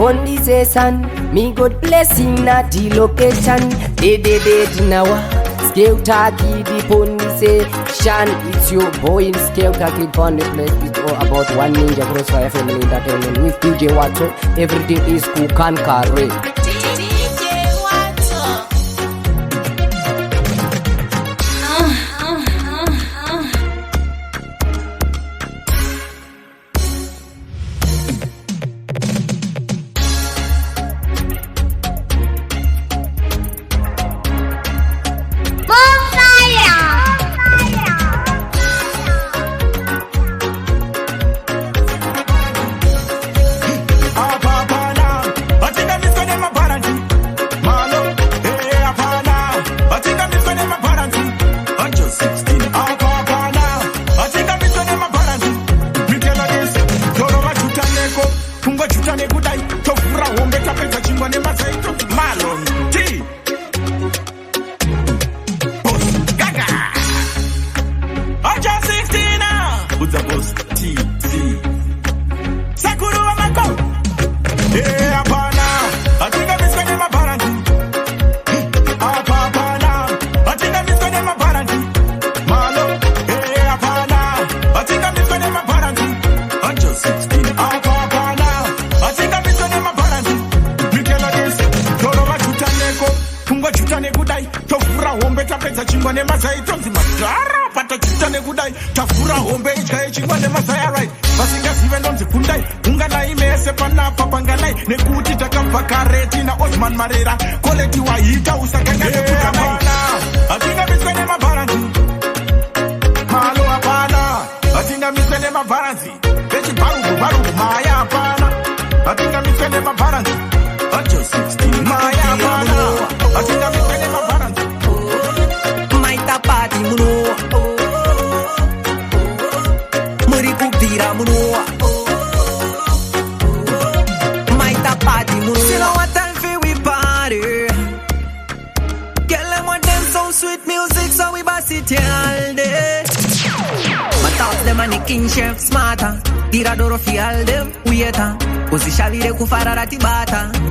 on this sun. Me God blessing not the location. They now. Scale Taki the Shan, it's your boy in Scale Taki on the place. It's all about one ninja crossfire family entertainment with DJ Watson. Every day is Kukan Kare.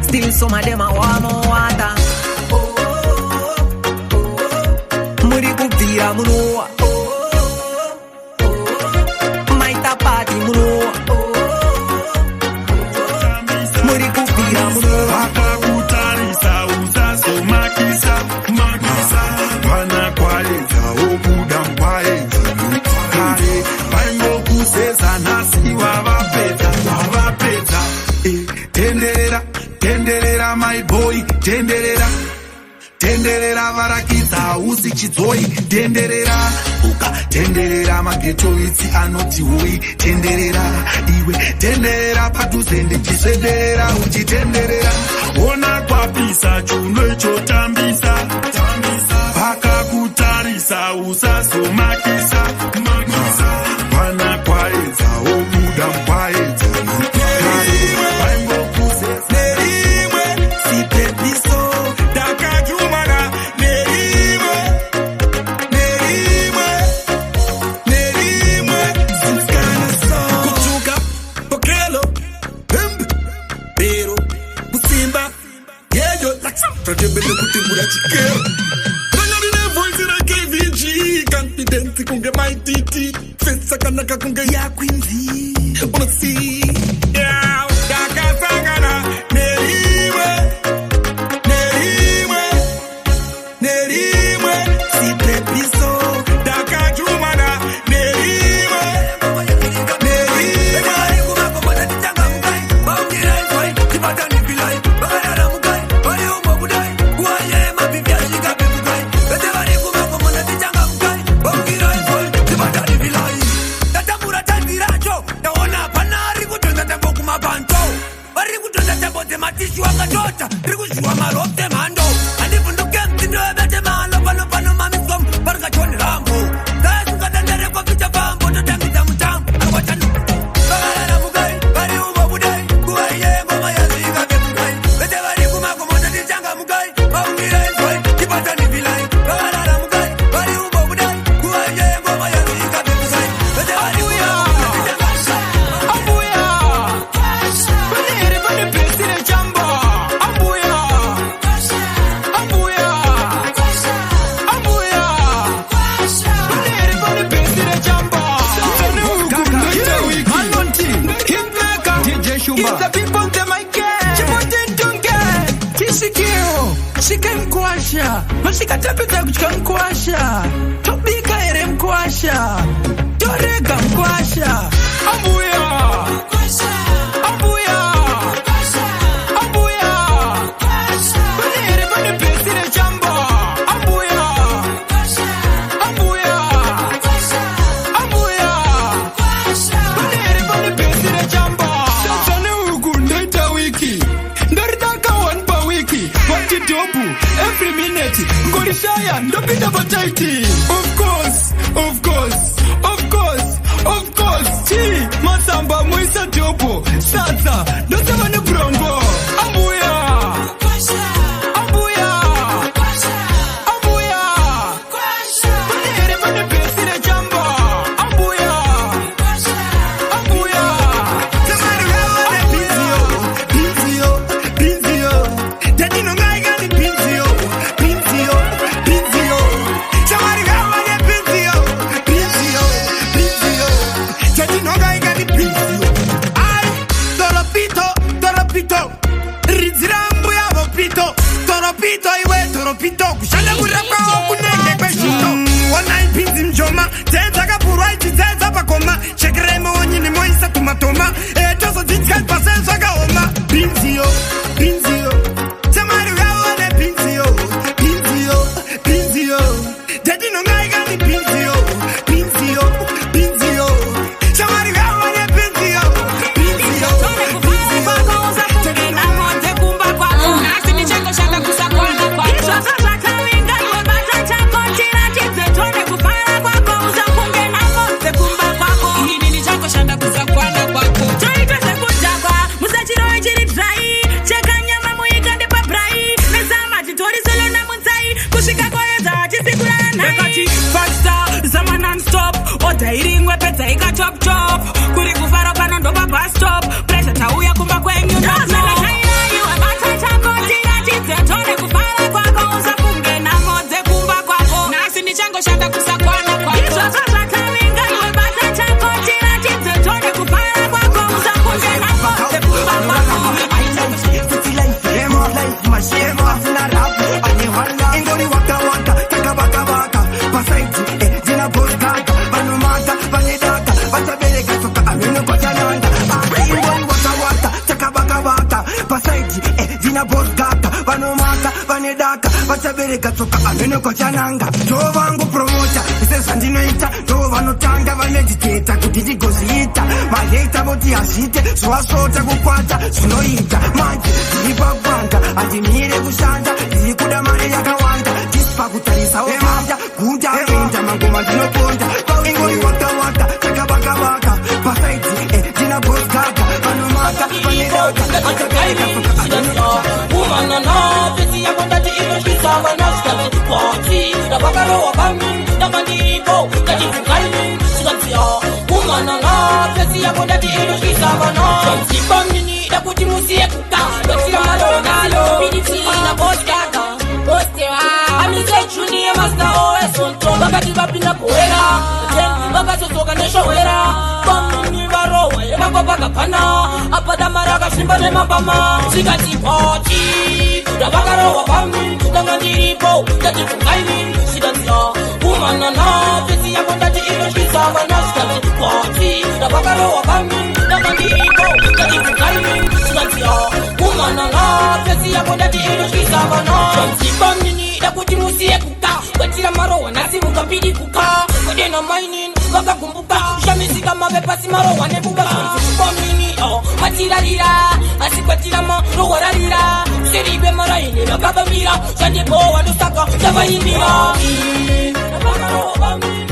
Still some of them are warm water. Muri kupira muno. Maita party muno. Muri kupira muno. Akakutarisa uza so makisa. Wana kwaleza okuda mpaeza. Kare baingo kusesa nasi wavapeta. Tenderera my boy, tenderera varakidza usi chidzoi, tenderera mageto itsi anoti hoi, tenderera padhuze ndichisvederera uchitenderera, ona kwapisa chuno ichotambisa, pakakutarisa usazomakisa, pana kwaedza obuda mukwaedza. Confidence kunge my titi, fesa kanaka kunge ya quinzi. Wanna see? Yeah, daka sangana. Neriwe, si pepiso, daka jumana. Neriwe. Tisikeo shika mkwasha mashika tapeta kuchika mkwasha tobika ere mkwasha torega mkwasha ambuya ambuya ambuya banere bane pesire chamba ambuya ambuya ambuya banere bane pesire chamba sana huku ndeta wiki ndaritaka one per wiki wati dobu every minute ngorishaya ndopita bataiti of course of course of course of course chi masamba moisa dobu sasa ndosema ni brongo ambuya ambuya ambuya banere bane pesire chamba ambuya ambuya Somebody got Pinzio, Pinzio, Pinzio. Daddy no guy got the Pinzio, Pinzio, Pinzio. Somebody got Pinzio, Pinzio, Pinzio. Daddy no guy got the Pinzio. Ay, Toropito, Toropito. Rizirambu ya vopito. Toropito iwe Toropito. Kushanda kurapa kunenge kweshito. One night Pinzi mjoma. Tenza kapurwa iti tenza pakoma. Shekreme onyini moisa tumatoma. Toso jitka pasensa kaoma. Pinzio, Pinzio. Somebody got the Pinzio, Pinzio, Pinzio. Daddy no guy got the Pinzio, Pinzio, Pinzio. Somebody got the Pinzio, Pinzio, Iringwe peta ika chop chop kuri kufara pano ndoba bus stop pressure tauya kumba kwenyu no iwe batata kotira chitsetone kufara kwako usafunge na modze kumba kwako nasi nichango shanda kusakwana kwako izvo zvazvakavinga iwe batata kotira chitsetone kufara kwako usafunge na modze kumba kwako life mashemo afuna rap ani wala ingoni waka waka taka baka baka pasaiti jina postcard banumata banedata batabeleka soka ameno kotananda ingoni waka waka taka baka baka pasaiti jina postcard banumata banedaka batabeleka soka ameno kotananga jovangu promoter sesa ndinoita jovanotanga vanediteta kuti ndigozita maheta voti hazvite zvovasota kukwata zvinoita manje ndipagwanda handimire kushanda ndiri kuda mari yakawanda ndisipa kutarisawo manda guta enda mangoma ndinokonda ingori wakawaka takavakavaka pasaidzi ndina bosgaka vanomaka vanedaka vatabeleka soka umanana pesi yako ndati inoshisa manasikati poti ndavakarowa pami ndakandiripo ndatifukaini sikatiya umanana pesi yako ndati inoshisa manasikati pamini ndakuti musiye kuka ndotira malonalo binitina boskaka bostewa amize junior master oesonto vakati vapinda kuwera vakatozoka neshowera pamini varowa yevakopakapana apada mari akashimba nemapama sikati poti ndavakarowa pami ndanga ndiripo ndatifukaini sikatiya umanana pesi yako ndati inoshisa manasikati poti ndavakarowa pami ndanga ndiripo ndatifukaini sikatiya umanana pesi yako ndati inoshisa manasikati pamini ndakuti musiye kuka kwetira marowa nasi mukapidi kuka kwedena mainin vakagumbuka shamisika mave pasi marowa nebuba pamini matirarira asi kwetira marowa rarira seribe maraine vakavamira shandibowa ndosaka ndavaimira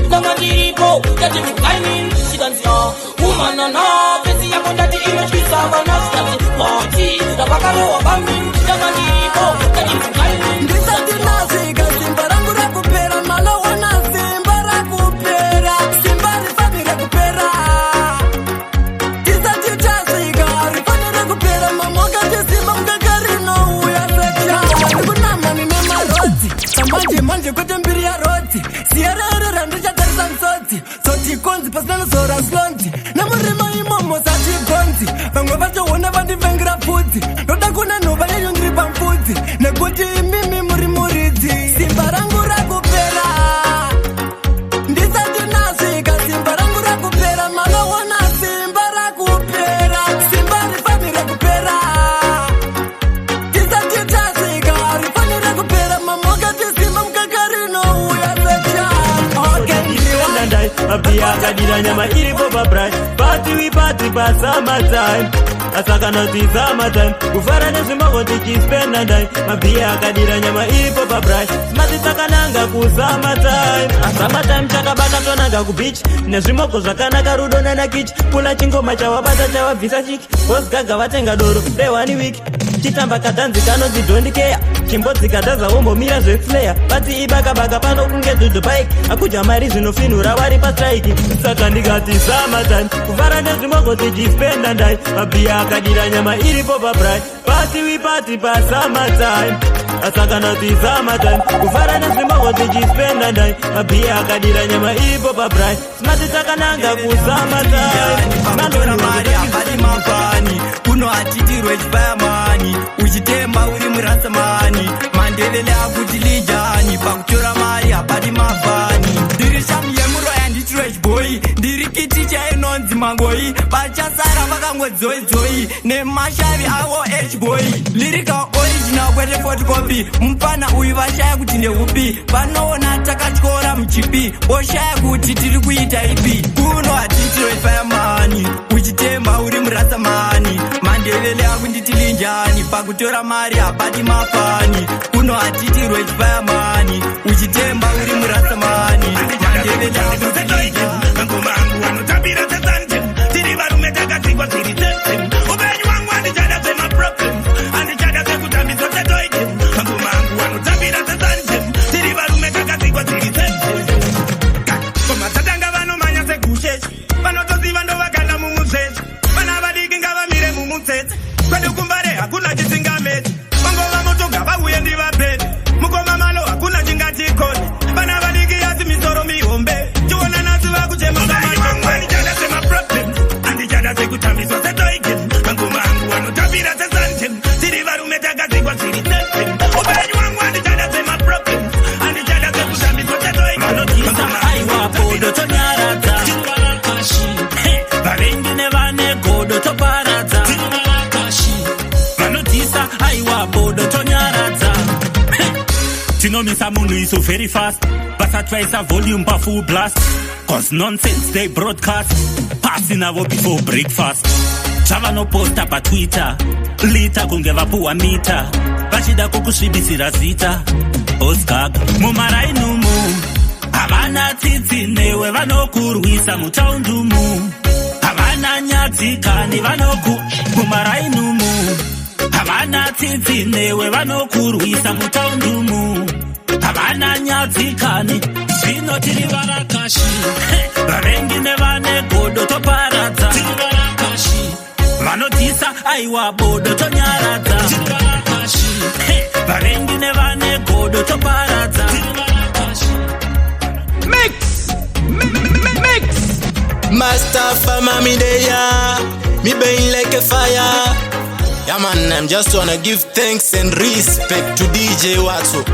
ndanga ndiripo ndatifukaini sikanziya umanana pesi yako ndati inoshisa manasikati poti ndavakarowa pami ndanga ndiripo ndatifukaini ndisatinazika simba rangu rakupera malowana simba rakupera simba rifani rakupera tisatitazika rifani rakupera mamoka tisimba mkakarinohuya secha ndikunama nine marodzi samanje manje kwete mbiri ya rodzi siyarere randichatarisa nsodzi sotikonzi pasina nozora slonzi nemurima imomo satigonzi vamwe vachoona vandivhengira pfudzi ndoda kuna nhova yenyungiri pamfudzi nekuti mimi muri muridzi. Simba rangu rakupera ndisati nasvika, simba rangu rakupera. Manoona simba rakupera, simba rifanire kupera tisati tasvika, rifanire kupera. Mamokati simba mukaka rinouya sechana. Okay, mabia akadira nyama iripo pabrush. Party pa summertime, asakana ti summertime. Kufara nezvimoko tichispenda ndai. Mabia akadira nyama iripo pabrush. Smati takananga ku summertime. Summertime chakabata tonanga ku beach. Nezvimoko zvakanaka rudo nana kitch. Pula chingoma chawabata chawabvisa chiki. Boss gaga vatenga doro day 1 week. Chitamba kadanzi kanonzi don't care. Chimbodzi kadaza wombomira zveflare. Bati ibaka pano kunge dudu bike. Akuja mari zvinofinura vari pa strike. Saka ndikati summertime, kuvara nezvimoko tichispenda ndai. Mabia akadira nyama iripo pabrush. Party pa summertime, asakana ti summertime. Kuvara nezvimoko tichispenda ndai. Mabia akadira nyama iripo pabrush. Smati takananga ku summertime. Mandona mari apadi mafani, kuno atitirwe chipayamani. Uchitemba uri murasamani, mandelele akuti lijani. Pakutora mari apadi mafani, ndiri shamu yemuro yanditirwe chiboyi. Ndiri kiti chainonzi mangoi, pachasara vakangodzoi nemashavi avo echboyi. Lirika original kwete photocopy, mupana uyu vashaya kuti ndeupi. Panoona takatyora muchipi, oshaya kuti tiri kuita ipi. Kuno hatitirwe chipayamani, uchitemba uri murasamani. Mandelele akunditilinjani, pakutora mari hapadi mafani. Kuno hatitirwe chipayamani, uchitemba uri murasamani. Mandelele akunditilinjani. Mangu anotapira tazanje, tiri varume takazikwa tiri tete. Upenyu wangu andichada sema problems, andichada sekutambiswa tetoike. Mangu anotapira tazanje, tiri varume takazikwa tiri tete. Koma tatanga vanomanya sekusheshi, vanotoziva ndo vakanda mumuseshi. Vana vadiki ngavamire mumutsetse, kwedu kumbare hakuna chisingameti. Mangova motoga vauye ndivapete, mukoma malo hakuna chingatikone. Vana vadiki yasi misoro mihombe, chiona nasi vakuchema sekutambiswa setoike. Mangu anotapira sesanje, tiri varume takazikwa tiri tete. Upenyu wangu andichada sema problem, andichada sekutambiswa setoike. Manotisa aiwa podo tonyaradza, varengine vane godo toparadza. Vanotisa aiwa podo tonyaradza. Tinomisa munhu iso very fast, vasatwaisa volume pa full blast. Cause nonsense they broadcast, passing avo before breakfast. Chavanoposta pa Twitter, lita kunge vapuwa mita. Vachida kukusvibisira zita, Osgaga mumarainumu. Havana tsitsi newe vanokurwisa mutaundumu. Havana nyadzikani vanoku mumarainumu. Havana tsitsi newe vanokurwisa mutaundumu. Havana nyadzikani zvino tiri varakashi. Varengine vane godo toparadza, vanotisa aiwa bodo tonyaradza. Varengine vane godo toparadza. Mix. Master Fama me there, me burn like a fire. Yeah man, I'm just wanna give thanks and respect to DJ Watso.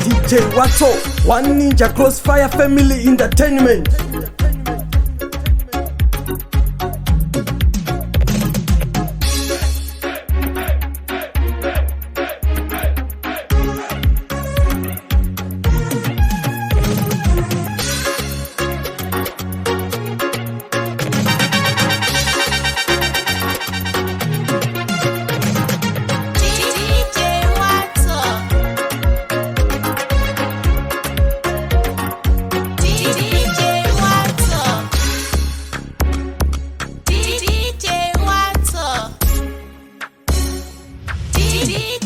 DJ Watso, One Ninja Crossfire Family Entertainment. DJ